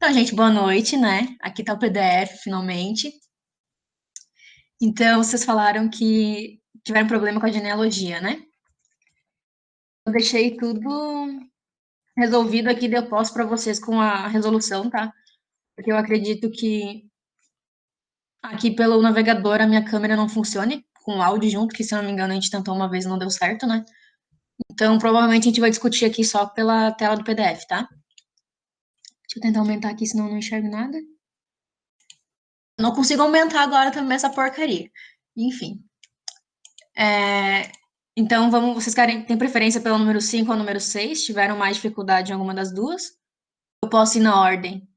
Então, gente, boa noite, né? Aqui tá o PDF, finalmente. Então, vocês falaram que tiveram problema com a genealogia, né? Eu deixei tudo resolvido aqui, daí eu posto para vocês com a resolução, tá? Porque eu acredito que aqui pelo navegador a minha câmera não funcione com o áudio junto, que se eu não me engano a gente tentou uma vez e não deu certo, né? Então, provavelmente a gente vai discutir aqui só pela tela do PDF, tá? Deixa eu tentar aumentar aqui, senão eu não enxergo nada. Não consigo aumentar agora também essa porcaria. Enfim. Então, vocês têm preferência pelo número 5 ou número 6? Tiveram mais dificuldade em alguma das duas? Eu posso ir na ordem.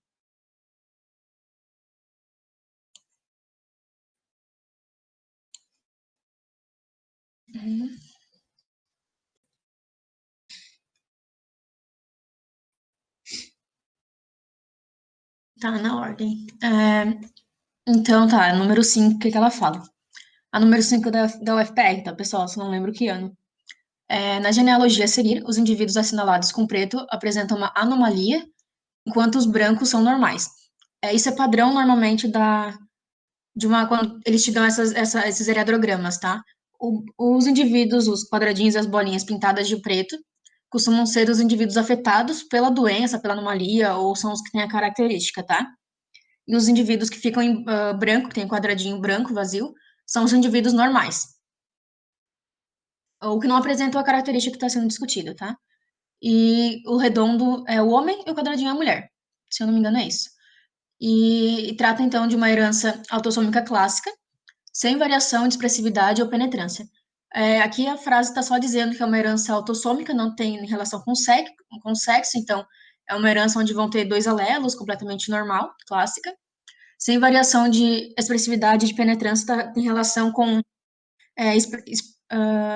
Tá, na ordem. Então, tá, número 5, o que que ela fala? A número 5 da UFPR, tá, pessoal? Se não lembro que ano. Na genealogia a seguir, os indivíduos assinalados com preto apresentam uma anomalia, enquanto os brancos são normais. Isso é padrão, normalmente, quando eles te dão esses heredogramas, tá? Os indivíduos, os quadradinhos e as bolinhas pintadas de preto, costumam ser os indivíduos afetados pela doença, pela anomalia, ou são os que têm a característica, tá? E os indivíduos que ficam em branco, que tem um quadradinho branco vazio, são os indivíduos normais, ou que não apresentam a característica que está sendo discutida, tá? E o redondo é o homem e o quadradinho é a mulher. Se eu não me engano, é isso. E trata, então, de uma herança autossômica clássica, sem variação de expressividade ou penetrância. Aqui a frase está só dizendo que é uma herança autossômica, não tem relação com sexo, então é uma herança onde vão ter dois alelos, completamente normal, clássica, sem variação de expressividade e de penetrância, tem relação com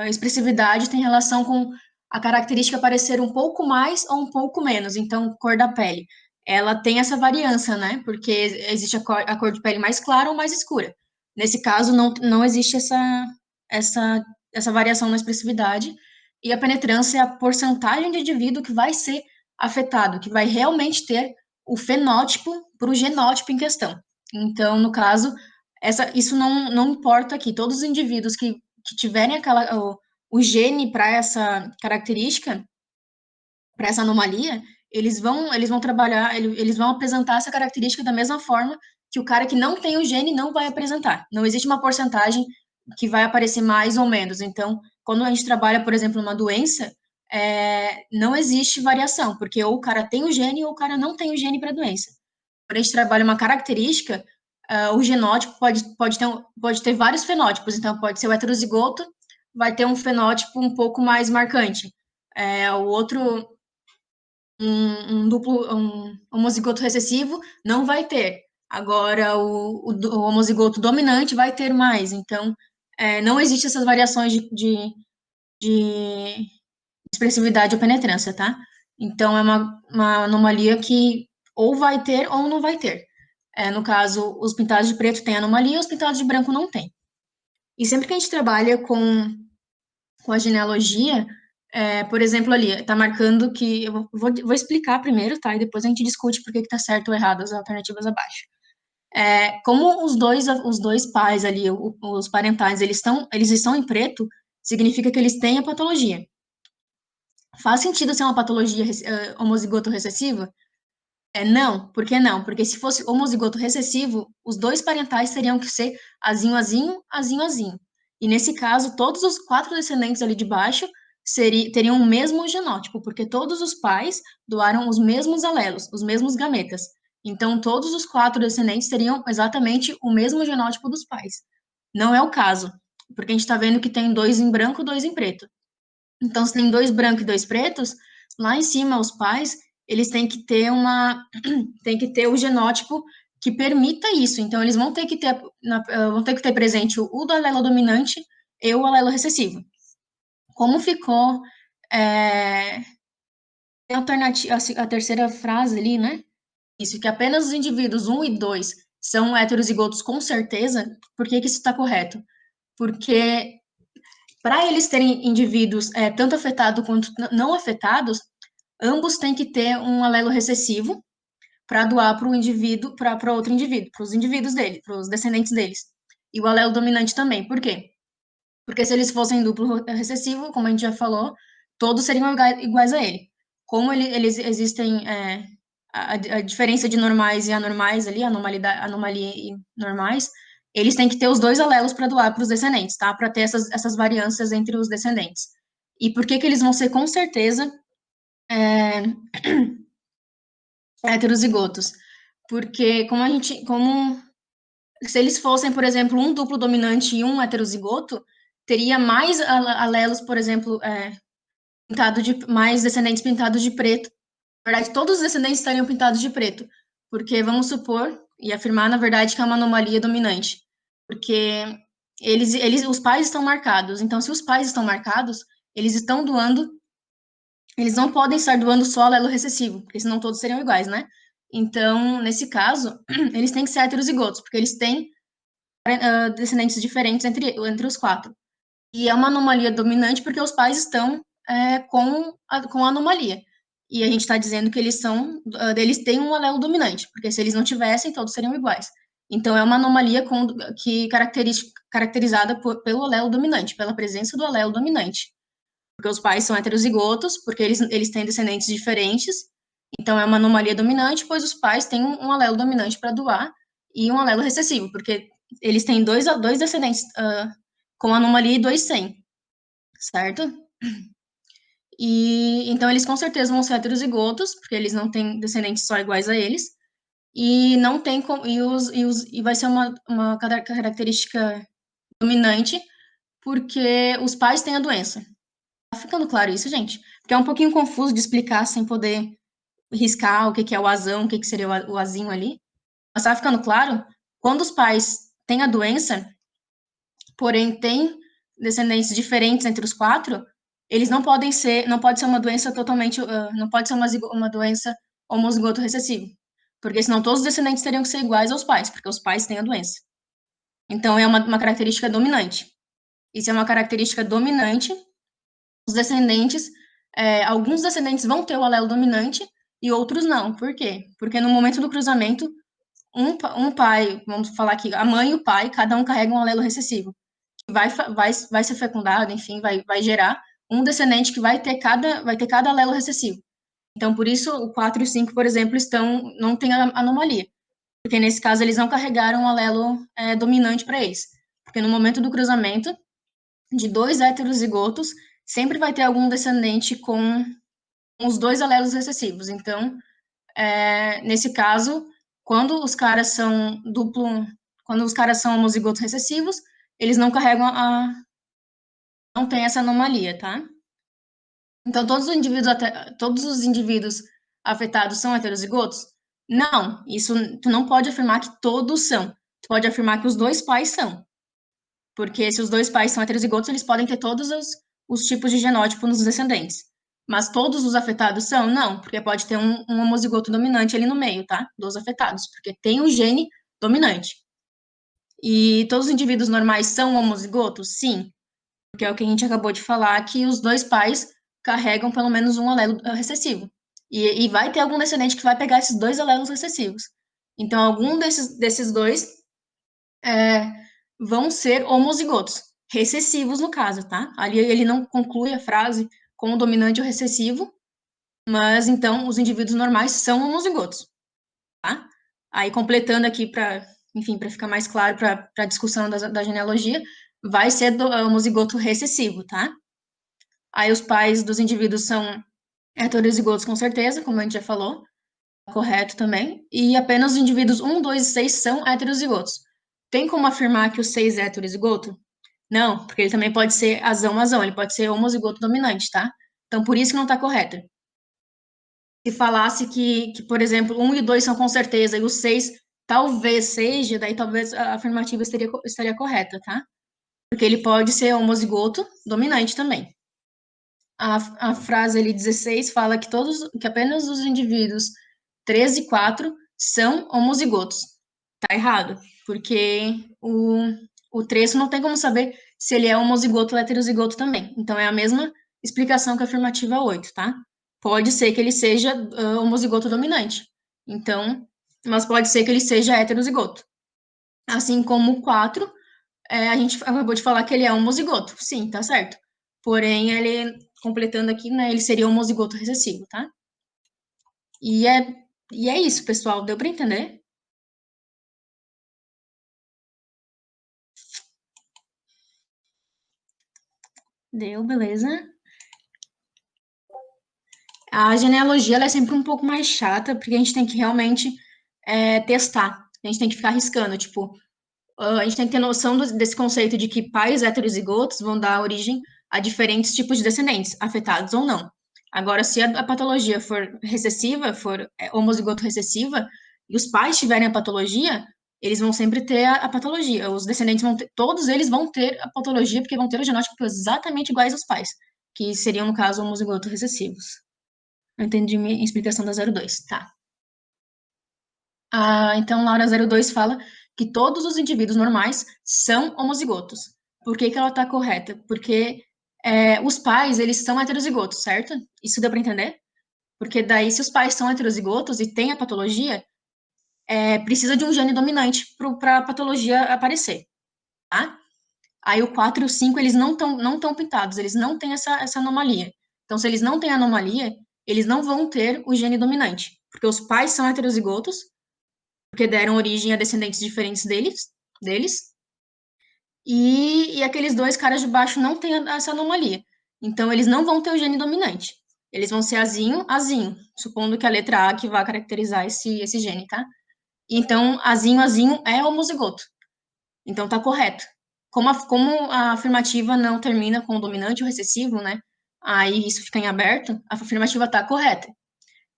expressividade, tem relação com a característica parecer um pouco mais ou um pouco menos, então cor da pele. Ela tem essa variância, né? Porque existe a cor de pele mais clara ou mais escura. Nesse caso, não existe essa, essa variação na expressividade, e a penetrância é a porcentagem de indivíduo que vai ser afetado, que vai realmente ter o fenótipo para o genótipo em questão. Então, no caso, isso não importa aqui. Todos os indivíduos que tiverem o gene para essa característica, para essa anomalia, eles vão trabalhar, eles vão apresentar essa característica da mesma forma que o cara que não tem o gene não vai apresentar. Não existe uma porcentagem que vai aparecer mais ou menos. Então, quando a gente trabalha, por exemplo, numa doença, não existe variação, porque ou o cara tem o gene ou o cara não tem o gene para a doença. Quando a gente trabalha uma característica, o genótipo pode ter vários fenótipos, então pode ser o heterozigoto, vai ter um fenótipo um pouco mais marcante. O outro, um homozigoto recessivo, não vai ter. Agora, o homozigoto dominante vai ter mais. Então, não existe essas variações de expressividade ou penetrância, tá? Então, é uma anomalia que ou vai ter ou não vai ter. No caso, os pintados de preto têm anomalia, os pintados de branco não têm. E sempre que a gente trabalha com a genealogia, por exemplo, ali, está marcando que. Eu vou explicar primeiro, tá? E depois a gente discute por que está certo ou errado as alternativas abaixo. Como os dois pais ali, os parentais, eles estão em preto, significa que eles têm a patologia. Faz sentido ser uma patologia homozigoto recessiva? Não, por que não? Porque se fosse homozigoto recessivo, os dois parentais teriam que ser azinho, azinho, azinho, azinho. E nesse caso, todos os quatro descendentes ali de baixo teriam o mesmo genótipo, porque todos os pais doaram os mesmos alelos, os mesmos gametas. Então, todos os quatro descendentes teriam exatamente o mesmo genótipo dos pais. Não é o caso, porque a gente está vendo que tem dois em branco, dois em preto. Então, se tem dois brancos e dois pretos, lá em cima, os pais, eles têm que ter o genótipo que permita isso. Então, eles vão ter que ter presente o do alelo dominante e o alelo recessivo. Como ficou a terceira frase ali, né? Isso, que apenas os indivíduos um e 2 são heterozigotos com certeza. Por que isso está correto? Porque para eles terem indivíduos tanto afetados quanto não afetados, ambos têm que ter um alelo recessivo, para doar para o indivíduo, para outro indivíduo, para os indivíduos dele, para os descendentes deles. E o alelo dominante também. Por quê? Porque se eles fossem duplo recessivo, como a gente já falou, todos seriam iguais a ele. Como eles existem a diferença de normais e anormais ali, anomalia e normais, eles têm que ter os dois alelos para doar para os descendentes, tá? Para ter essas variâncias entre os descendentes. E por que que eles vão ser, com certeza, heterozigotos? Porque como se eles fossem, por exemplo, um duplo dominante e um heterozigoto, teria mais alelos, por exemplo, mais descendentes pintados de preto. Na verdade, todos os descendentes estariam pintados de preto, porque vamos supor e afirmar, na verdade, que é uma anomalia dominante, porque os pais estão marcados. Então, se os pais estão marcados, eles estão doando, eles não podem estar doando só alelo recessivo, porque senão todos seriam iguais, né? Então, nesse caso, eles têm que ser heterozigotos, porque eles têm descendentes diferentes entre os quatro. E é uma anomalia dominante porque os pais estão com a anomalia. E a gente está dizendo que eles têm um alelo dominante, porque se eles não tivessem, todos seriam iguais. Então, é uma anomalia caracterizada pelo alelo dominante, pela presença do alelo dominante. Porque os pais são heterozigotos, porque eles têm descendentes diferentes. Então, é uma anomalia dominante, pois os pais têm um alelo dominante para doar e um alelo recessivo, porque eles têm dois descendentes com anomalia e dois sem, certo? E então eles com certeza vão ser heterozigotos, porque eles não têm descendentes só iguais a eles, e não tem e vai ser uma característica dominante, porque os pais têm a doença. Tá ficando claro isso, gente? Porque é um pouquinho confuso de explicar sem poder riscar o que que é o azão, o que que seria o azinho ali. Mas tá ficando claro? Quando os pais têm a doença, porém têm descendentes diferentes entre os quatro, eles não pode ser uma doença totalmente, não pode ser uma doença homozigoto recessivo, porque senão todos os descendentes teriam que ser iguais aos pais, porque os pais têm a doença. Então é uma característica dominante. E se é uma característica dominante, os descendentes, alguns descendentes vão ter o alelo dominante e outros não. Por quê? Porque no momento do cruzamento, um pai, vamos falar aqui, a mãe e o pai, cada um carrega um alelo recessivo vai ser fecundado, enfim, vai gerar um descendente que vai ter cada alelo recessivo. Então, por isso, o 4 e o 5, por exemplo, não tem anomalia, porque nesse caso eles não carregaram o alelo dominante para eles. Porque no momento do cruzamento de dois heterozigotos, sempre vai ter algum descendente com os dois alelos recessivos. Então, nesse caso, quando os caras são quando os caras são homozigotos recessivos, eles não carregam não tem essa anomalia, tá? Então, todos os indivíduos afetados são heterozigotos? Não, isso tu não pode afirmar que todos são. Tu pode afirmar que os dois pais são. Porque se os dois pais são heterozigotos, eles podem ter todos os tipos de genótipo nos descendentes. Mas todos os afetados são? Não, porque pode ter um homozigoto dominante ali no meio, tá? Dos afetados, porque tem um gene dominante. E todos os indivíduos normais são homozigotos? Sim, porque é o que a gente acabou de falar, que os dois pais carregam pelo menos um alelo recessivo. E vai ter algum descendente que vai pegar esses dois alelos recessivos. Então, algum desses dois vão ser homozigotos, recessivos no caso, tá? Ali ele não conclui a frase com o dominante ou recessivo, mas então os indivíduos normais são homozigotos, tá? Aí completando aqui para, enfim, para ficar mais claro para a discussão da genealogia, vai ser homozigoto recessivo, tá? Aí os pais dos indivíduos são heterozigotos com certeza, como a gente já falou, correto também. E apenas os indivíduos 1, 2 e 6 são heterozigotos. Tem como afirmar que o 6 é heterozigoto? Não, porque ele também pode ser azão, ele pode ser homozigoto dominante, tá? Então, por isso que não está correto. Se falasse que, por exemplo, 1 e 2 são com certeza e o 6 talvez seja, daí talvez a afirmativa estaria correta, tá? Porque ele pode ser homozigoto dominante também. A frase ali 16 fala que apenas os indivíduos 3 e 4 são homozigotos. Tá errado, porque o trecho não tem como saber se ele é homozigoto ou heterozigoto também. Então, é a mesma explicação que a afirmativa 8, tá? Pode ser que ele seja homozigoto dominante. Então, mas pode ser que ele seja heterozigoto. Assim como o 4, a gente acabou de falar que ele é homozigoto. Sim, tá certo. Porém, ele, completando aqui, né, ele seria homozigoto recessivo, tá? E é isso, pessoal. Deu para entender? Deu, beleza. A genealogia ela é sempre um pouco mais chata, porque a gente tem que realmente testar. A gente tem que ficar arriscando, tipo, a gente tem que ter noção desse conceito de que pais heterozigotos vão dar origem a diferentes tipos de descendentes, afetados ou não. Agora, se a patologia for recessiva, for homozigoto recessiva, e os pais tiverem a patologia, eles vão sempre ter a patologia. Os descendentes vão ter, todos eles vão ter a patologia, porque vão ter o genótipo exatamente iguais aos pais, que seriam, no caso, homozigoto recessivos. Eu entendi minha explicação da 02, tá. Então, Laura 02 fala que todos os indivíduos normais são homozigotos. Por que que ela está correta? Porque os pais, eles são heterozigotos, certo? Isso deu para entender? Porque daí, se os pais são heterozigotos e têm a patologia, precisa de um gene dominante para a patologia aparecer, tá? Aí o 4 e o 5, eles não tão pintados, eles não têm essa anomalia. Então, se eles não têm anomalia, eles não vão ter o gene dominante, porque os pais são heterozigotos, porque deram origem a descendentes diferentes deles, e aqueles dois caras de baixo não têm essa anomalia. Então, eles não vão ter o gene dominante. Eles vão ser azinho, azinho, supondo que a letra A que vai caracterizar esse gene, tá? Então, azinho, azinho é homozigoto. Então, tá correto. Como a afirmativa não termina com o dominante ou recessivo, né? Aí isso fica em aberto, a afirmativa tá correta.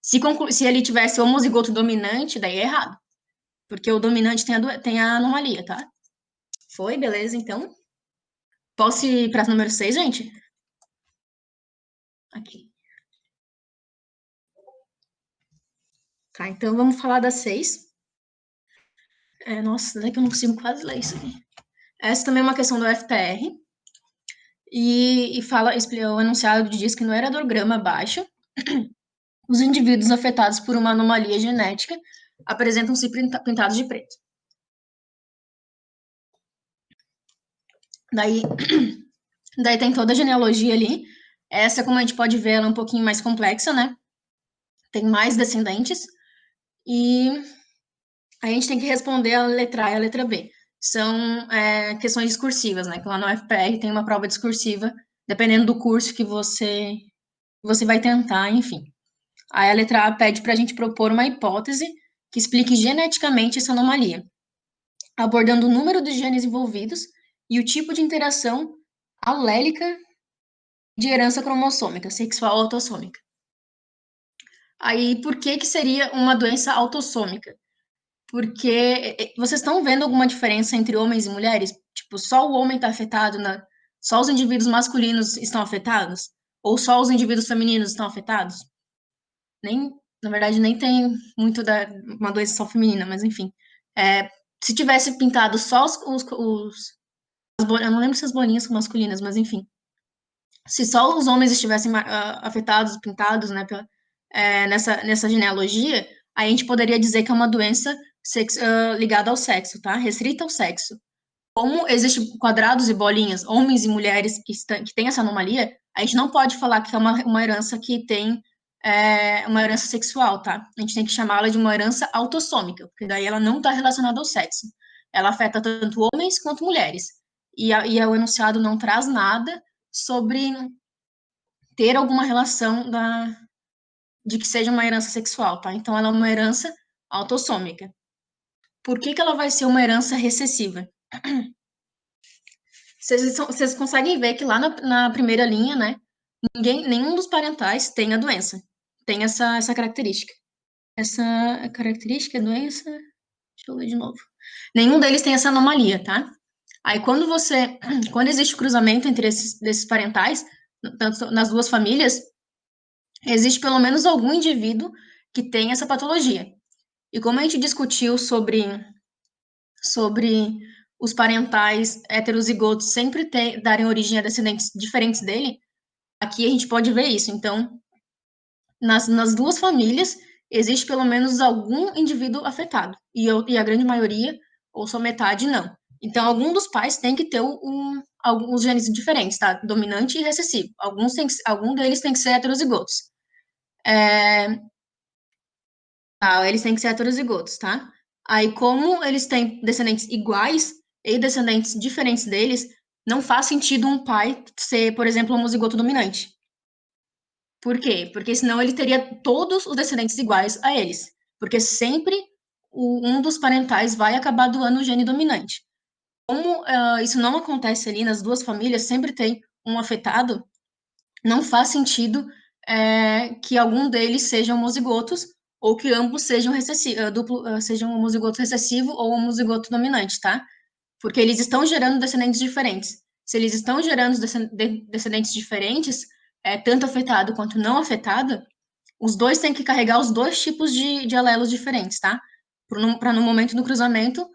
Se ele tivesse homozigoto dominante, daí é errado. Porque o dominante tem a anomalia, tá? Foi, beleza, então. Posso ir para número 6, gente? Aqui. Tá, então vamos falar da 6. Nossa, daqui eu não consigo quase ler isso aqui. Essa também é uma questão do FPR. E o enunciado diz que no eradograma abaixo, os indivíduos afetados por uma anomalia genética apresentam-se pintados de preto. Daí, daí tem toda a genealogia ali. Essa, como a gente pode ver, ela é um pouquinho mais complexa, né? Tem mais descendentes. E a gente tem que responder a letra A e a letra B. São questões discursivas, né? Que lá no FPR tem uma prova discursiva, dependendo do curso que você vai tentar, enfim. Aí a letra A pede para a gente propor uma hipótese que explique geneticamente essa anomalia, abordando o número de genes envolvidos e o tipo de interação alélica de herança cromossômica, sexual autossômica. Aí, por que que seria uma doença autossômica? Porque vocês estão vendo alguma diferença entre homens e mulheres? Tipo, só o homem está afetado, só os indivíduos masculinos estão afetados? Ou só os indivíduos femininos estão afetados? Nem, na verdade, nem tem muito uma doença só feminina, mas enfim. É, se tivesse pintado só eu não lembro se as bolinhas são masculinas, mas enfim. Se só os homens estivessem afetados, pintados, né, nessa genealogia, aí a gente poderia dizer que é uma doença ligada ao sexo, tá? Restrita ao sexo. Como existem quadrados e bolinhas, homens e mulheres que têm essa anomalia, a gente não pode falar que é uma herança que tem uma herança sexual, tá? A gente tem que chamá-la de uma herança autossômica, porque daí ela não está relacionada ao sexo. Ela afeta tanto homens quanto mulheres. E o enunciado não traz nada sobre ter alguma relação de que seja uma herança sexual, tá? Então, ela é uma herança autossômica. Por que que ela vai ser uma herança recessiva? Vocês conseguem ver que lá na primeira linha, né, nenhum dos parentais tem a doença, tem essa característica. Essa característica, doença, deixa eu ler de novo. Nenhum deles tem essa anomalia, tá? Aí quando existe cruzamento entre desses parentais, tanto nas duas famílias, existe pelo menos algum indivíduo que tem essa patologia. E como a gente discutiu sobre os parentais heterozigotos sempre darem origem a descendentes diferentes dele, aqui a gente pode ver isso. Então, nas duas famílias, existe pelo menos algum indivíduo afetado, e a grande maioria, ou só metade, não. Então, algum dos pais tem que ter alguns genes diferentes, tá? Dominante e recessivo. Algum deles tem que ser heterozigotos. Eles têm que ser heterozigotos, tá? Aí, como eles têm descendentes iguais e descendentes diferentes deles, não faz sentido um pai ser, por exemplo, homozigoto dominante. Por quê? Porque senão ele teria todos os descendentes iguais a eles. Porque sempre um dos parentais vai acabar doando o gene dominante. Como isso não acontece ali nas duas famílias, sempre tem um afetado, não faz sentido que algum deles sejam homozigotos ou que ambos sejam sejam homozigoto recessivo ou homozigoto dominante, tá? Porque eles estão gerando descendentes diferentes. Se eles estão gerando descendentes diferentes, tanto afetado quanto não afetado, os dois têm que carregar os dois tipos de alelos diferentes, tá? Para no momento do cruzamento,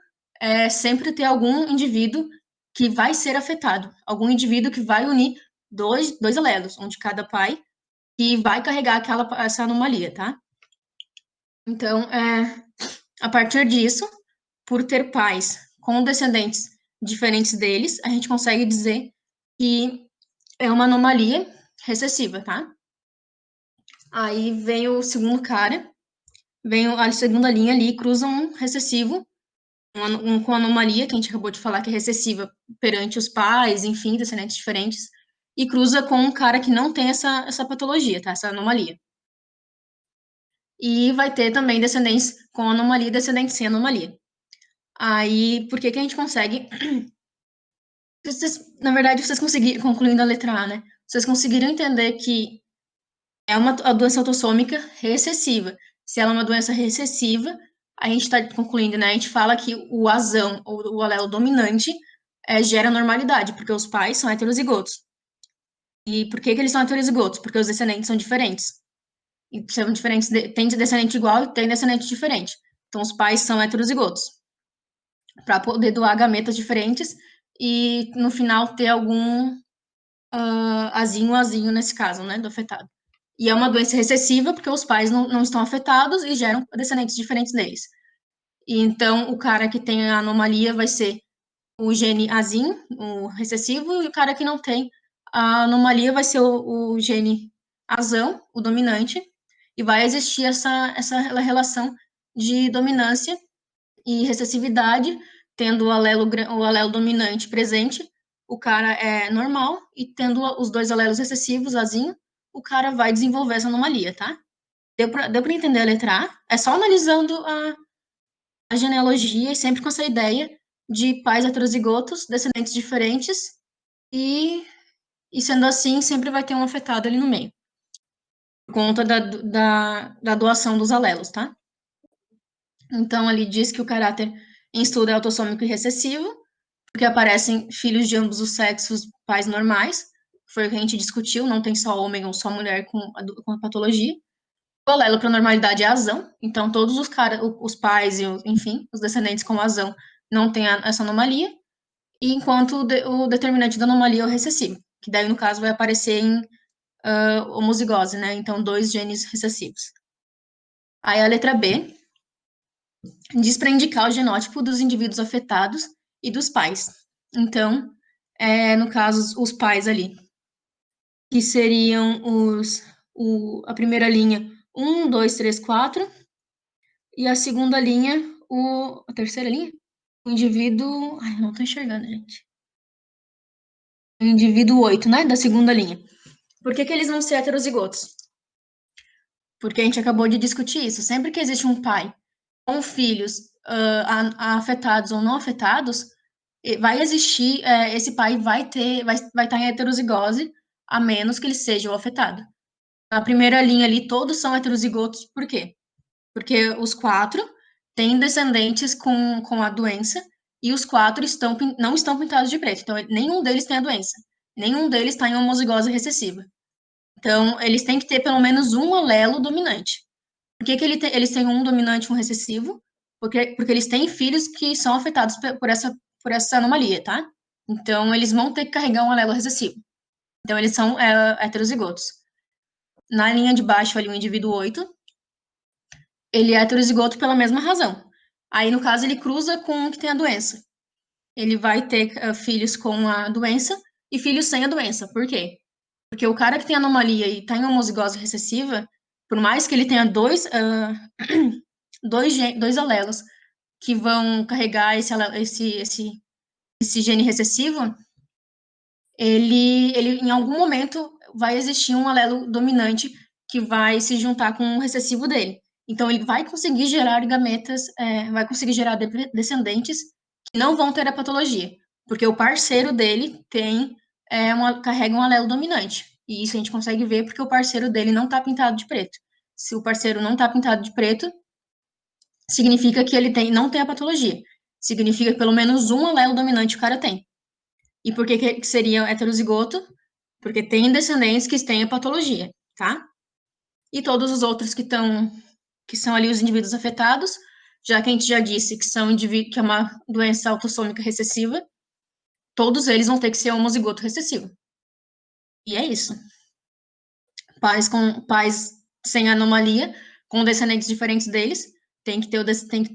sempre ter algum indivíduo que vai ser afetado, algum indivíduo que vai unir dois alelos, um de cada pai, que vai carregar essa anomalia, tá? Então, a partir disso, por ter pais com descendentes diferentes deles, a gente consegue dizer que é uma anomalia recessiva, tá? Aí vem o segundo cara, vem a segunda linha ali, cruza um recessivo, com anomalia, que a gente acabou de falar que é recessiva perante os pais, enfim, descendentes diferentes, e cruza com um cara que não tem essa patologia, tá? Essa anomalia. E vai ter também descendentes com anomalia e descendentes sem anomalia. Aí, por que que a gente consegue... na verdade, vocês conseguiram, concluindo a letra A, né? Vocês conseguiram entender que é a doença autossômica recessiva. Se ela é uma doença recessiva, a gente está concluindo, né? A gente fala que o azão, ou o alelo dominante, gera normalidade, porque os pais são heterozigotos. E por que que eles são heterozigotos? Porque os descendentes são diferentes. E são diferentes, tem descendente igual e tem descendente diferente. Então, os pais são heterozigotos, para poder doar gametas diferentes e, no final, ter algum azinho nesse caso, né, do afetado. E é uma doença recessiva, porque os pais não estão afetados e geram descendentes diferentes deles. E então, o cara que tem a anomalia vai ser o gene azin, o recessivo, e o cara que não tem a anomalia vai ser o gene azão, o dominante, e vai existir essa relação de dominância e recessividade, tendo o alelo dominante presente, o cara é normal, e tendo os dois alelos recessivos, azinho, o cara vai desenvolver essa anomalia, tá? Deu pra entender a letra A? É só analisando a genealogia e sempre com essa ideia de pais heterozigotos, descendentes diferentes, e, e sendo assim, sempre vai ter um afetado ali no meio, por conta da doação dos alelos, tá? Então, ali diz que o caráter em estudo é autossômico e recessivo, porque aparecem filhos de ambos os sexos, pais normais, foi o que a gente discutiu, não tem só homem ou só mulher com a patologia. O alelo para normalidade é azão, então todos os pais e, enfim, os descendentes com azão não têm essa anomalia, e enquanto o determinante da anomalia é o recessivo, que daí, no caso, vai aparecer em homozigose, né? Então, dois genes recessivos. Aí a letra B diz para indicar o genótipo dos indivíduos afetados e dos pais. Então, no caso, os pais ali, que seriam a primeira linha, 1, 2, 3, 4, e a segunda linha, a terceira linha, o indivíduo. Ai, não estou enxergando, gente. O indivíduo 8, né? Da segunda linha. Por que eles vão ser heterozigotos? Porque a gente acabou de discutir isso. Sempre que existe um pai com filhos afetados ou não afetados, vai existir, esse pai vai estar em heterozigose, a menos que ele seja o afetado. Na primeira linha ali, todos são heterozigotos, por quê? Porque os quatro têm descendentes com a doença e os quatro não estão pintados de preto. Então, nenhum deles tem a doença. Nenhum deles está em homozigose recessiva. Então, eles têm que ter pelo menos um alelo dominante. Por que eles têm um dominante e um recessivo? Porque eles têm filhos que são afetados por essa anomalia, tá? Então, eles vão ter que carregar um alelo recessivo. Então, eles são heterozigotos. Na linha de baixo, ali, o indivíduo 8, ele é heterozigoto pela mesma razão. Aí, no caso, ele cruza com o que tem a doença. Ele vai ter filhos com a doença e filhos sem a doença. Por quê? Porque o cara que tem anomalia e está em homozigose recessiva, por mais que ele tenha dois alelos que vão carregar esse gene recessivo, ele em algum momento vai existir um alelo dominante que vai se juntar com o recessivo dele. Então, ele vai conseguir gerar gametas, vai conseguir gerar descendentes que não vão ter a patologia, porque o parceiro dele carrega um alelo dominante. E isso a gente consegue ver porque o parceiro dele não está pintado de preto. Se o parceiro não está pintado de preto, significa que não tem a patologia. Significa que pelo menos um alelo dominante o cara tem. E por que seria heterozigoto? Porque tem descendentes que têm a patologia, tá? E todos os outros que são ali os indivíduos afetados, já que a gente já disse que é uma doença autossômica recessiva, todos eles vão ter que ser homozigoto recessivo. E é isso. Pais sem anomalia, com descendentes diferentes deles, tem que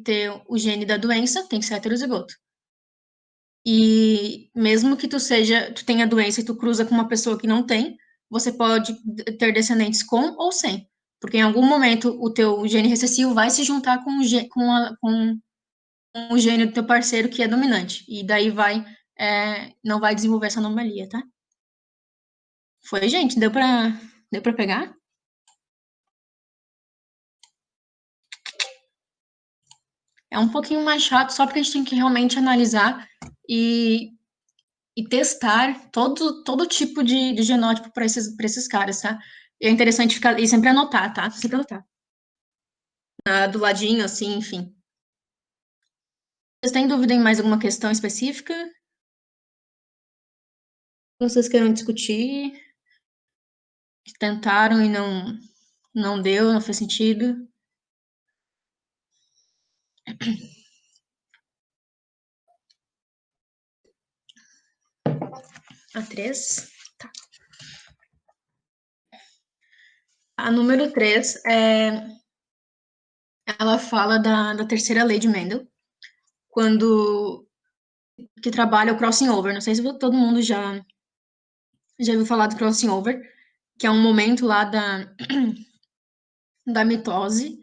ter o gene da doença, tem que ser heterozigoto. E mesmo que tu tenha doença e tu cruza com uma pessoa que não tem, você pode ter descendentes com ou sem. Porque em algum momento o teu gene recessivo vai se juntar com o gene do teu parceiro que é dominante. E daí não vai desenvolver essa anomalia, tá? Foi, gente? Deu pra pegar? É um pouquinho mais chato, só porque a gente tem que realmente analisar e, e testar todo tipo de genótipo para esses caras, tá? E é interessante ficar e sempre anotar, tá? Sempre anotar. Do ladinho, assim, enfim. Vocês têm dúvida em mais alguma questão específica? Vocês queiram discutir? Que tentaram e não deu, não fez sentido? A 3? Tá. A número 3 ela fala da terceira lei de Mendel, quando que trabalha o crossing over. Não sei se todo mundo já ouviu falar do crossing over, que é um momento lá da mitose,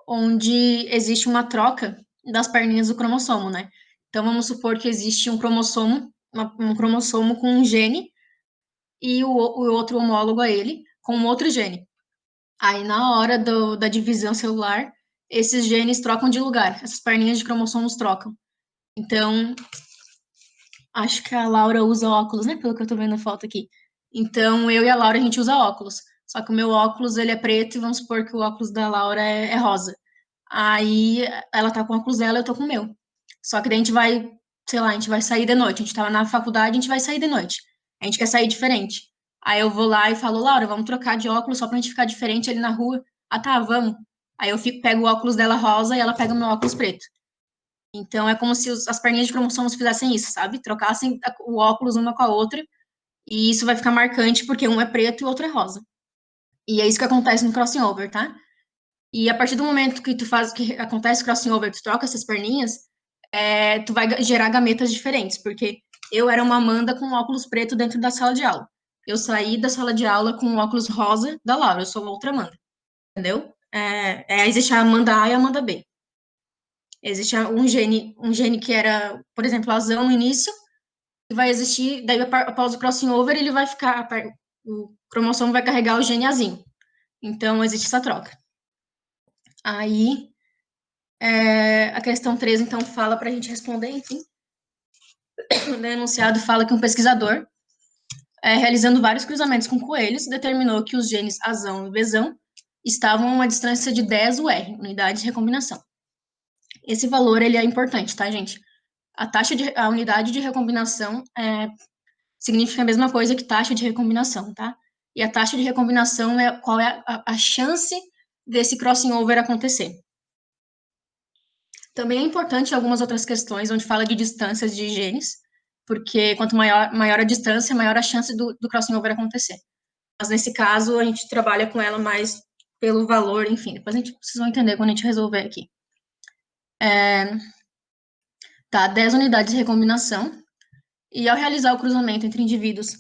onde existe uma troca das perninhas do cromossomo, né? Então, vamos supor que existe um cromossomo com um gene e o outro homólogo a ele com um outro gene. Aí, na hora da divisão celular, esses genes trocam de lugar, essas perninhas de cromossomos trocam. Então, acho que a Laura usa óculos, né? Pelo que eu tô vendo a foto aqui. Então, eu e a Laura, a gente usa óculos. Só que o meu óculos, ele é preto e vamos supor que o óculos da Laura é rosa. Aí, ela tá com o óculos dela, eu tô com o meu. Só que daí a gente vai, sei lá, a gente vai sair de noite. A gente tava na faculdade, a gente vai sair de noite. A gente quer sair diferente. Aí eu vou lá e falo, Laura, vamos trocar de óculos só pra gente ficar diferente ali na rua. Ah, tá, vamos. Aí pego o óculos dela rosa e ela pega o meu óculos preto. Então é como se as perninhas de cromossomos fizessem isso, sabe? Trocassem o óculos uma com a outra, e isso vai ficar marcante porque um é preto e o outro é rosa. E é isso que acontece no crossing over, tá? E a partir do momento que acontece o crossing over, tu troca essas perninhas, tu vai gerar gametas diferentes, porque eu era uma Amanda com óculos preto dentro da sala de aula. Eu saí da sala de aula com óculos rosa da Laura, eu sou outra Amanda, entendeu? Existe a Amanda A e a Amanda B. Existe um gene que era, por exemplo, azão no início, e vai existir, daí após o crossing over, ele vai ficar, o cromossomo vai carregar o gene azinho. Então, existe essa troca. Aí, a questão 3, então, fala para a gente responder, enfim. O enunciado fala que um pesquisador, realizando vários cruzamentos com coelhos, determinou que os genes azão e bezão estavam a uma distância de 10 UR, unidade de recombinação. Esse valor, ele é importante, tá, gente? A unidade de recombinação significa a mesma coisa que taxa de recombinação, tá? E a taxa de recombinação é qual é a chance desse crossing over acontecer. Também é importante algumas outras questões onde fala de distâncias de genes, porque quanto maior a distância, maior a chance do crossing over acontecer. Mas nesse caso, a gente trabalha com ela mais pelo valor, enfim, depois vocês vão entender quando a gente resolver aqui. Tá, 10 unidades de recombinação, e ao realizar o cruzamento entre indivíduos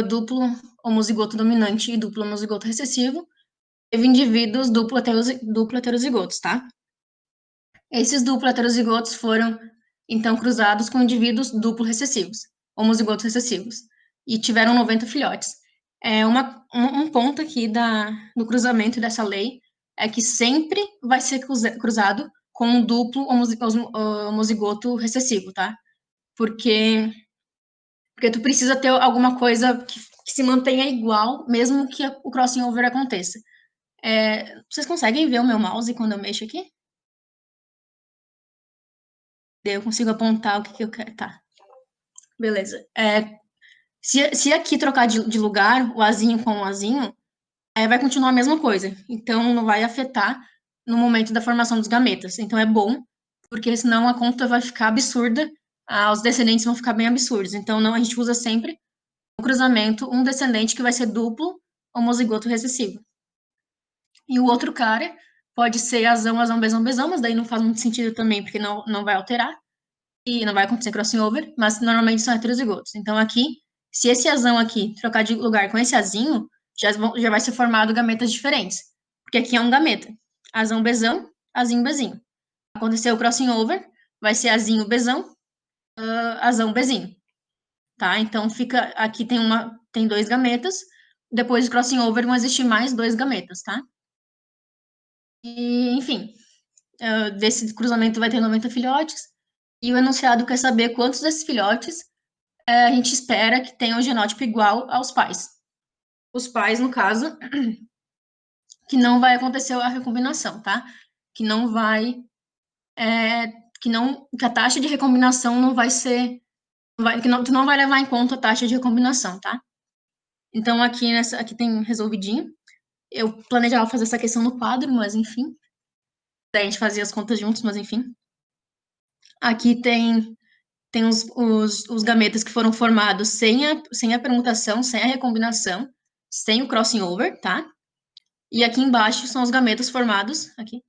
duplo homozigoto dominante e duplo homozigoto recessivo, teve indivíduos duplo heterozigotos, tá? Esses duplo heterozigotos foram, então, cruzados com indivíduos duplo recessivos, homozigotos recessivos, e tiveram 90 filhotes. Um ponto aqui do cruzamento dessa lei é que sempre vai ser cruzado com um duplo homozigoto recessivo, tá? Porque tu precisa ter alguma coisa que se mantenha igual, mesmo que o crossing over aconteça. Vocês conseguem ver o meu mouse quando eu mexo aqui? Eu consigo apontar o que eu quero. Tá, beleza. Se aqui trocar de lugar, o azinho com o azinho, vai continuar a mesma coisa. Então, não vai afetar no momento da formação dos gametas. Então, é bom, porque senão a conta vai ficar absurda, os descendentes vão ficar bem absurdos. Então, não, a gente usa sempre um cruzamento, um descendente que vai ser duplo homozigoto recessivo. E o outro cara pode ser azão, azão, bezão, bezão, mas daí não faz muito sentido também, porque não vai alterar e não vai acontecer crossing over, mas normalmente são heterozigotos. Então aqui, se esse azão aqui trocar de lugar com esse azinho, já vai ser formado gametas diferentes, porque aqui é um gameta. Azão, bezão, azinho, bezinho. Aconteceu o crossing over, vai ser azinho, bezão, azão, bezinho. Tá? Então fica, aqui tem dois gametas, depois do crossing over vão existir mais dois gametas, tá? E, enfim, desse cruzamento vai ter 90 filhotes, e o enunciado quer saber quantos desses filhotes a gente espera que tenham um genótipo igual aos pais. Os pais, no caso, que não vai acontecer a recombinação, tá? Que não vai, que a taxa de recombinação não vai ser, tu não vai levar em conta a taxa de recombinação, tá? Então, aqui tem resolvidinho. Eu planejava fazer essa questão no quadro, mas enfim. Daí a gente fazia as contas juntos, mas enfim. Aqui tem os gametas que foram formados sem a permutação, sem a recombinação, sem o crossing over, tá? E aqui embaixo são os gametas formados, aqui,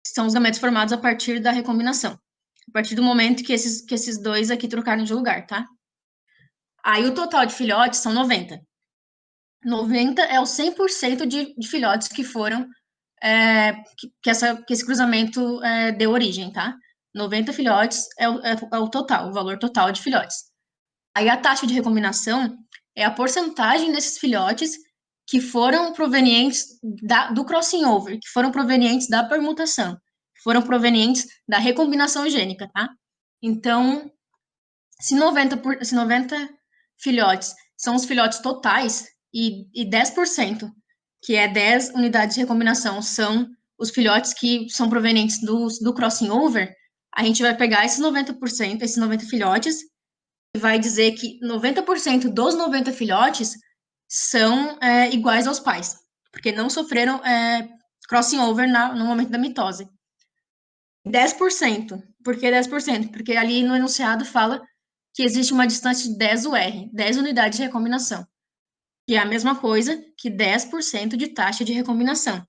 são os gametas formados a partir da recombinação. A partir do momento que esses dois aqui trocaram de lugar, tá? Aí o total de filhotes são 90. 90 é o 100% de filhotes que foram, que esse cruzamento deu origem, tá? 90 filhotes é o total, o valor total de filhotes. Aí a taxa de recombinação é a porcentagem desses filhotes que foram provenientes do crossing over, que foram provenientes da permutação, que foram provenientes da recombinação gênica, tá? Então, se 90 filhotes são os filhotes totais e 10%, que é 10 unidades de recombinação, são os filhotes que são provenientes do crossing over, a gente vai pegar esses 90%, esses 90 filhotes, vai dizer que 90% dos 90 filhotes são iguais aos pais, porque não sofreram crossing over no momento da mitose. 10%. Por que 10%? Porque ali no enunciado fala que existe uma distância de 10 UR, 10 unidades de recombinação, que é a mesma coisa que 10% de taxa de recombinação.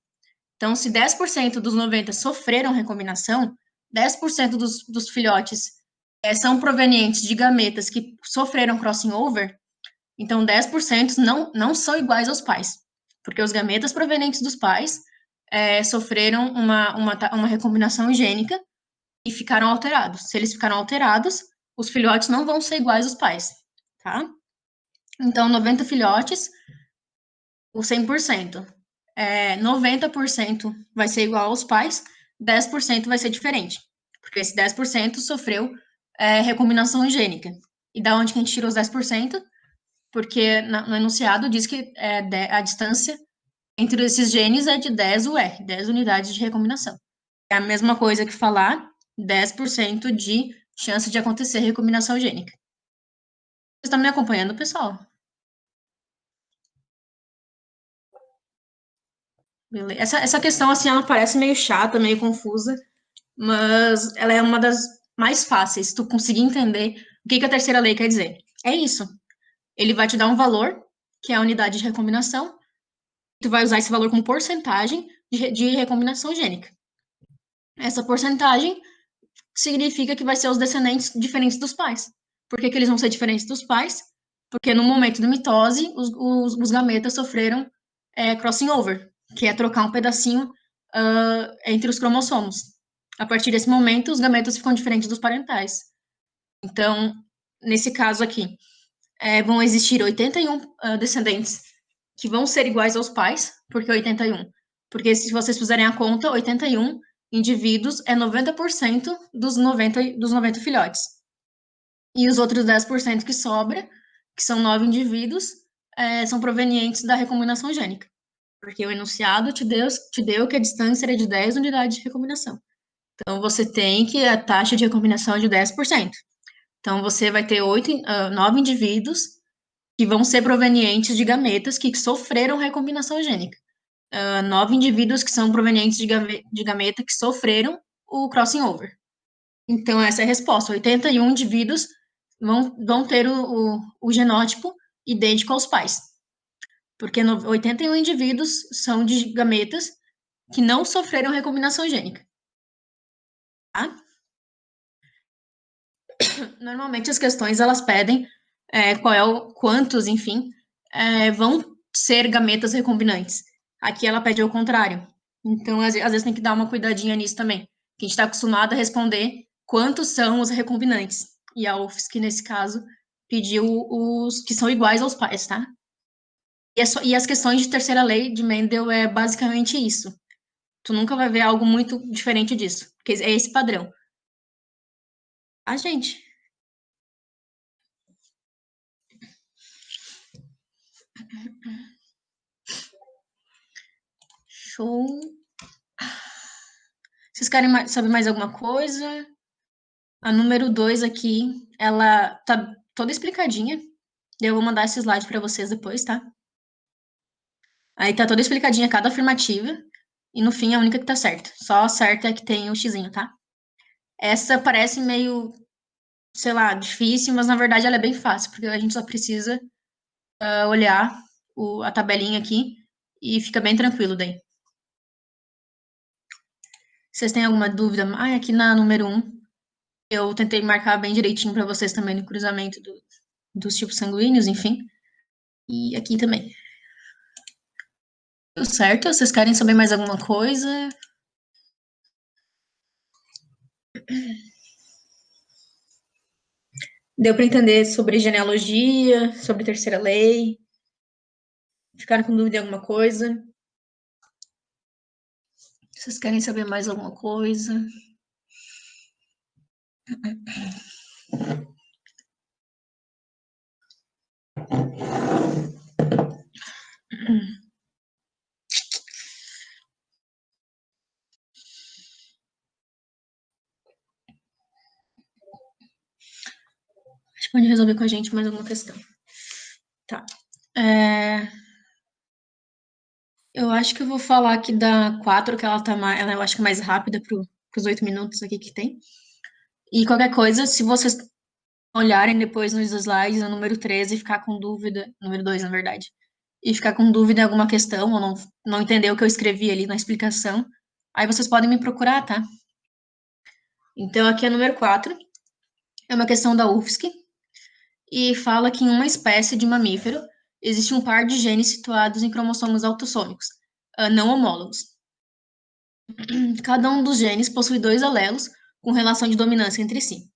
Então, se 10% dos 90 sofreram recombinação, 10% dos filhotes são provenientes de gametas que sofreram crossing over, então 10% não são iguais aos pais, porque os gametas provenientes dos pais sofreram uma recombinação gênica e ficaram alterados. Se eles ficaram alterados, os filhotes não vão ser iguais aos pais, tá? Então, 90 filhotes, o 100%. 90% vai ser igual aos pais, 10% vai ser diferente, porque esse 10% sofreu recombinação gênica. E da onde que a gente tirou os 10%? Porque no enunciado diz que a distância entre esses genes é de 10 UR, 10 unidades de recombinação. É a mesma coisa que falar 10% de chance de acontecer recombinação gênica. Vocês estão me acompanhando, pessoal? Beleza. Essa questão, assim, ela parece meio chata, meio confusa, mas ela é uma das mais fáceis, se tu conseguir entender o que a terceira lei quer dizer. É isso. Ele vai te dar um valor, que é a unidade de recombinação, tu vai usar esse valor como porcentagem de recombinação gênica. Essa porcentagem significa que vai ser os descendentes diferentes dos pais. Por que, que eles vão ser diferentes dos pais? Porque no momento da mitose, os gametas sofreram crossing over, que é trocar um pedacinho entre os cromossomos. A partir desse momento, os gametas ficam diferentes dos parentais. Então, nesse caso aqui, vão existir 81 descendentes que vão ser iguais aos pais, porque 81. Porque se vocês fizerem a conta, 81 indivíduos é 90% dos 90 filhotes. E os outros 10% que sobra, que são 9 indivíduos, são provenientes da recombinação gênica. Porque o enunciado te deu que a distância era de 10 unidades de recombinação. Então, você tem que a taxa de recombinação é de 10%. Então, você vai ter 9 indivíduos que vão ser provenientes de gametas que sofreram recombinação gênica. 9 indivíduos que são provenientes de gameta que sofreram o crossing over. Então, essa é a resposta. 81 indivíduos vão ter o genótipo idêntico aos pais. Porque 81 indivíduos são de gametas que não sofreram recombinação gênica. Tá? Normalmente as questões elas pedem quantos, enfim, vão ser gametas recombinantes. Aqui ela pede ao contrário. Então, às vezes tem que dar uma cuidadinha nisso também. Que a gente está acostumado a responder quantos são os recombinantes. E a UFSC, nesse caso, pediu os que são iguais aos pais, tá? E as questões de terceira lei de Mendel é basicamente isso. Tu nunca vai ver algo muito diferente disso, porque é esse padrão. A gente. Show. Vocês querem saber mais alguma coisa? A número 2 aqui, ela tá toda explicadinha. Eu vou mandar esse slide para vocês depois, tá? Aí tá toda explicadinha cada afirmativa. E no fim, a única que tá certa. Só a certa é que tem o xizinho, tá? Essa parece meio, sei lá, difícil, mas na verdade ela é bem fácil, porque a gente só precisa olhar a tabelinha aqui e fica bem tranquilo daí. Vocês têm alguma dúvida? Aqui na número 1, eu tentei marcar bem direitinho para vocês também no cruzamento dos tipos sanguíneos, enfim. E aqui também. Tudo certo? Vocês querem saber mais alguma coisa? Deu para entender sobre genealogia, sobre terceira lei? Ficaram com dúvida em alguma coisa? Vocês querem saber mais alguma coisa? A gente pode resolver com a gente mais alguma questão. Tá. Eu acho que eu vou falar aqui da 4, que ela tá mais, ela eu acho que é mais rápida para os 8 minutos aqui que tem. E qualquer coisa, se vocês olharem depois nos slides, o número 13 e ficar com dúvida, número 2, na verdade, e ficar com dúvida em alguma questão, ou não entender o que eu escrevi ali na explicação, aí vocês podem me procurar, tá? Então, aqui é número 4, é uma questão da UFSC, e fala que em uma espécie de mamífero existe um par de genes situados em cromossomos autossômicos, não homólogos. Cada um dos genes possui 2 alelos com relação de dominância entre si.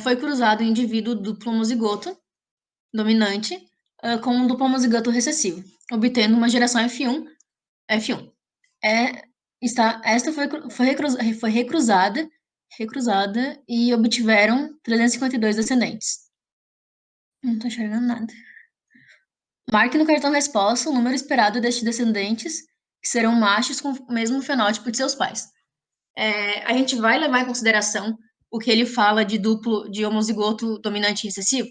Foi cruzado um indivíduo duplo homozigoto dominante com um duplo homozigoto recessivo, obtendo uma geração F1. Esta foi recruzada e obtiveram 352 descendentes. Não tô enxergando nada. Marque no cartão resposta o número esperado destes descendentes, que serão machos com o mesmo fenótipo de seus pais. A gente vai levar em consideração o que ele fala de homozigoto dominante e recessivo?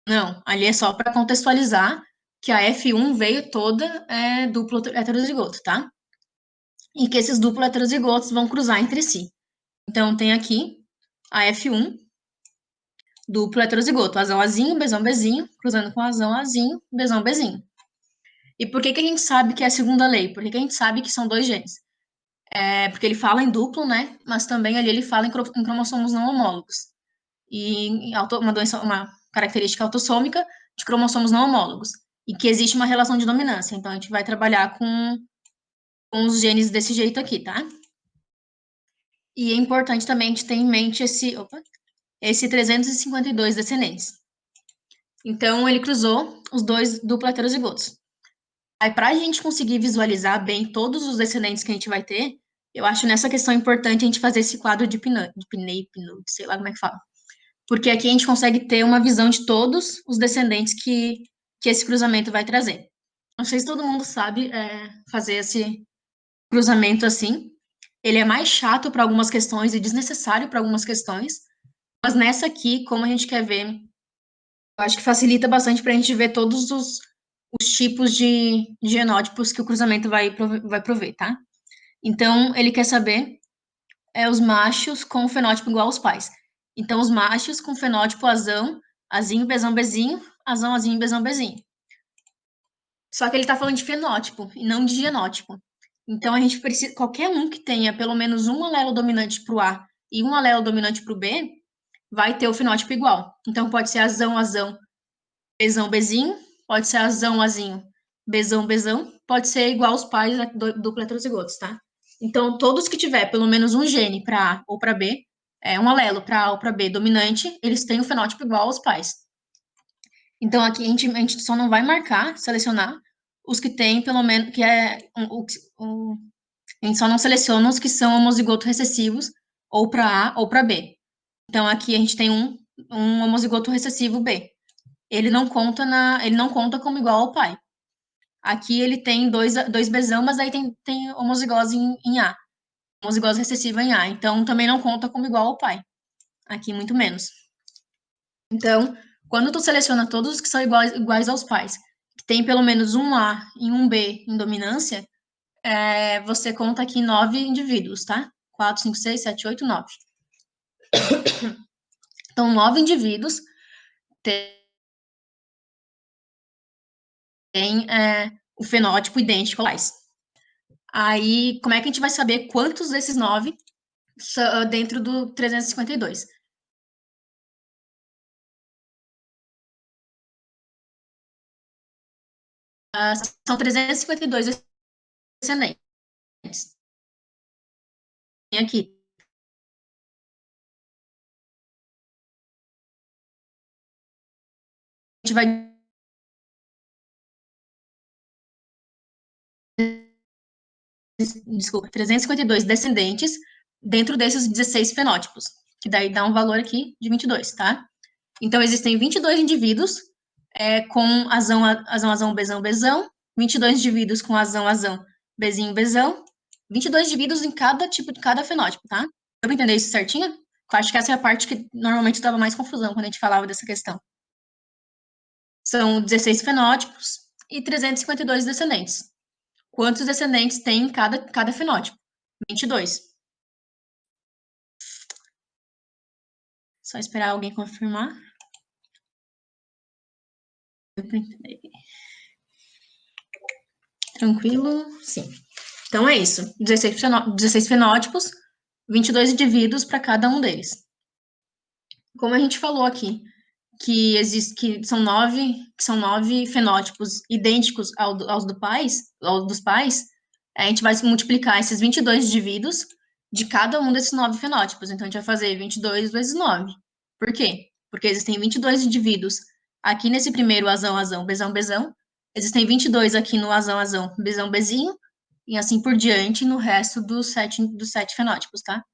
Não, ali é só para contextualizar que a F1 veio toda duplo heterozigoto, tá? E que esses duplos heterozigotos vão cruzar entre si. Então, tem aqui a F1, duplo heterozigoto, azão Azinho, bezão Bezinho, cruzando com azão Azinho, bezão Bezinho. E por que que a gente sabe que é a segunda lei? Por que que a gente sabe que são dois genes? É porque ele fala em duplo, né? Mas também ali ele fala em cromossomos não homólogos. E uma doença, uma característica autossômica de cromossomos não homólogos. E que existe uma relação de dominância. Então, a gente vai trabalhar com os genes desse jeito aqui, tá? E é importante também a gente ter em mente esse 352 descendentes. Então, ele cruzou os dois duplo heterozigotos. Aí, para a gente conseguir visualizar bem todos os descendentes que a gente vai ter, eu acho nessa questão importante a gente fazer esse quadro de Piney, sei lá como é que fala. Porque aqui a gente consegue ter uma visão de todos os descendentes que esse cruzamento vai trazer. Não sei se todo mundo sabe fazer esse cruzamento assim. Ele é mais chato para algumas questões e desnecessário para algumas questões, mas nessa aqui, como a gente quer ver, eu acho que facilita bastante para a gente ver todos os tipos de genótipos que o cruzamento vai prover, tá? Então, ele quer saber os machos com fenótipo igual aos pais. Então, os machos com fenótipo azão, azinho, bezão, bezinho, azão, azinho, bezão, bezinho. Só que ele está falando de fenótipo e não de genótipo. Então, a gente precisa, qualquer um que tenha pelo menos um alelo dominante para o A e um alelo dominante para o B, vai ter o fenótipo igual. Então, pode ser azão, azão, bezão, bezinho, pode ser azão, azinho, bezão, bezão, pode ser igual aos pais duplo heterozigotos, tá? Então, todos que tiver pelo menos um gene para A ou para B, um alelo para A ou para B dominante, eles têm o fenótipo igual aos pais. Então, aqui a gente só não vai marcar, selecionar os que tem pelo menos, que a gente só não seleciona os que são homozigoto recessivos, ou para A ou para B. Então, aqui a gente tem um homozigoto recessivo B. Ele não conta como igual ao pai. Aqui ele tem dois Bzão, mas aí tem homozigose em A. Homozigose recessiva em A. Então, também não conta como igual ao pai. Aqui, muito menos. Então, quando tu seleciona todos os que são iguais aos pais, que tem pelo menos um A e um B em dominância, você conta aqui 9 indivíduos, tá? 4, 5, 6, 7, 8, 9. Então, 9 indivíduos têm o fenótipo idêntico aos pais. Aí, como é que a gente vai saber quantos desses 9 são dentro do 352? São 352 descendentes. Tem aqui. A gente vai. Desculpa, 352 descendentes dentro desses 16 fenótipos, que daí dá um valor aqui de 22, tá? Então, existem 22 indivíduos com azão, azão, azão, bezão, bezão, 22 indivíduos com azão, azão, bezinho, bezão, 22 indivíduos em cada tipo de cada fenótipo, tá? Deu pra entender isso certinho? Eu acho que essa é a parte que normalmente dava mais confusão quando a gente falava dessa questão. São 16 fenótipos e 352 descendentes. Quantos descendentes tem em cada fenótipo? 22. Só esperar alguém confirmar. Tranquilo? Sim. Então é isso. 16 fenótipos, 22 indivíduos para cada um deles. Como a gente falou aqui, que são nove fenótipos idênticos aos dos pais, a gente vai multiplicar esses 22 indivíduos de cada um desses 9 fenótipos. Então, a gente vai fazer 22 vezes 9. Por quê? Porque existem 22 indivíduos aqui nesse primeiro azão, azão, bezão, bezão. Existem 22 aqui no azão, azão, bezão, bezinho. E assim por diante no resto dos sete fenótipos, tá?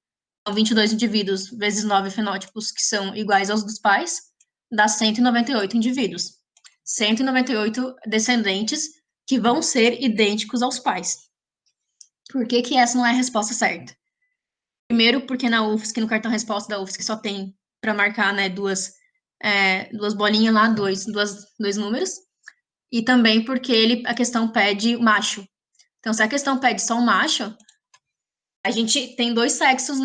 22 indivíduos vezes 9 fenótipos que são iguais aos dos pais, dá 198 indivíduos. 198 descendentes que vão ser idênticos aos pais. Por que que essa não é a resposta certa? Primeiro, porque na UFSC, no cartão resposta da UFSC, só tem para marcar, né, duas bolinhas lá, dois números. E também porque a questão pede macho. Então, se a questão pede só um macho, a gente tem dois sexos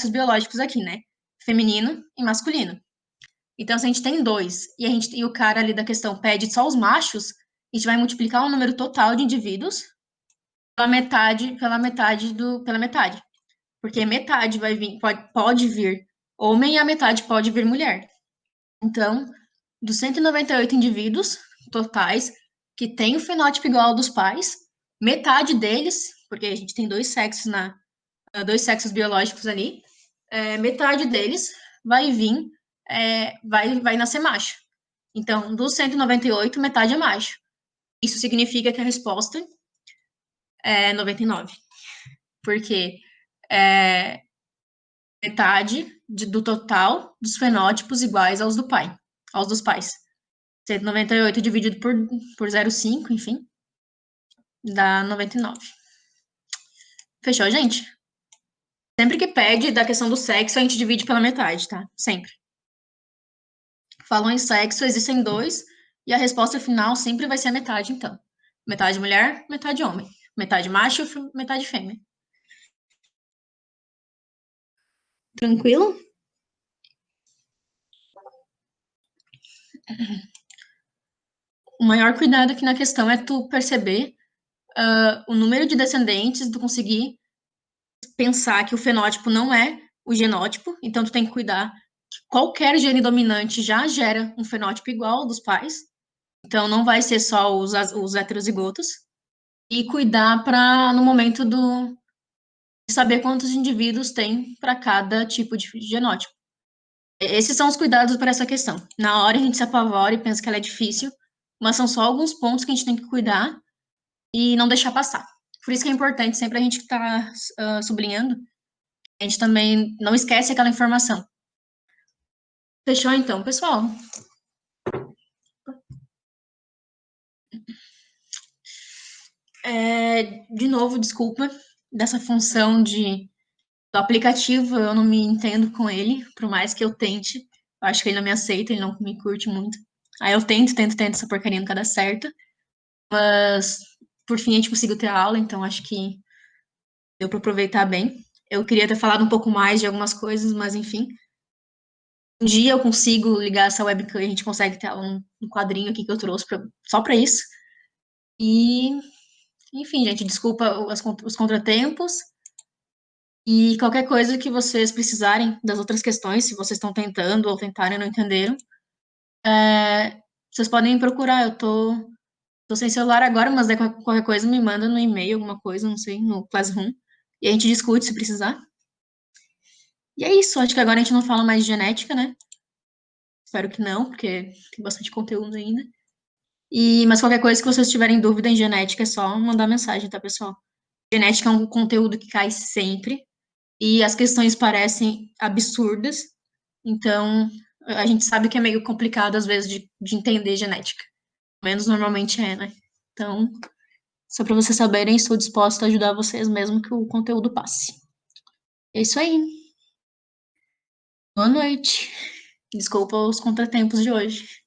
biológicos aqui, né? Feminino e masculino. Então, se a gente tem dois e o cara ali da questão pede só os machos, a gente vai multiplicar o número total de indivíduos pela metade. Porque metade vai vir, pode vir homem e a metade pode vir mulher. Então, dos 198 indivíduos totais que têm o fenótipo igual ao dos pais, metade deles, porque a gente tem dois sexos biológicos ali, metade deles vai vir, vai nascer macho. Então, dos 198, metade é macho. Isso significa que a resposta é 99, porque é metade do total dos fenótipos iguais aos do pai, aos dos pais. 198 dividido por 0,5, enfim, dá 99. Fechou, gente? Sempre que pede da questão do sexo, a gente divide pela metade, tá? Sempre. Falou em sexo, existem dois, e a resposta final sempre vai ser a metade, então. Metade mulher, metade homem. Metade macho, metade fêmea. Tranquilo? O maior cuidado aqui na questão é tu perceber o número de descendentes, tu conseguir pensar que o fenótipo não é o genótipo, então tu tem que cuidar que qualquer gene dominante já gera um fenótipo igual ao dos pais, então não vai ser só os heterozigotos, e cuidar para, no momento de saber quantos indivíduos tem para cada tipo de genótipo. Esses são os cuidados para essa questão. Na hora a gente se apavora e pensa que ela é difícil, mas são só alguns pontos que a gente tem que cuidar e não deixar passar. Por isso que é importante sempre a gente estar sublinhando, a gente também não esquece aquela informação. Fechou então, pessoal? De novo, desculpa dessa função do aplicativo, eu não me entendo com ele, por mais que eu tente. Eu acho que ele não me aceita, ele não me curte muito. Aí eu tento, essa porcaria nunca dá certo. Mas, por fim, a gente conseguiu ter a aula, então acho que deu para aproveitar bem. Eu queria ter falado um pouco mais de algumas coisas, mas enfim. Um dia eu consigo ligar essa webcam e a gente consegue ter um quadrinho aqui que eu trouxe só para isso. E, enfim, gente, desculpa os contratempos. E qualquer coisa que vocês precisarem das outras questões, se vocês estão tentando ou tentarem e não entenderam, vocês podem me procurar. Tô sem celular agora, mas daí qualquer coisa me manda no e-mail, alguma coisa, não sei, no Classroom. E a gente discute se precisar. E é isso, acho que agora a gente não fala mais de genética, né? Espero que não, porque tem bastante conteúdo ainda. Mas qualquer coisa que vocês tiverem dúvida em genética, é só mandar mensagem, tá, pessoal? Genética é um conteúdo que cai sempre. E as questões parecem absurdas, então a gente sabe que é meio complicado às vezes de entender genética. Pelo menos normalmente é, né? Então, só para vocês saberem, estou disposta a ajudar vocês mesmo que o conteúdo passe. É isso aí. Boa noite. Desculpa os contratempos de hoje.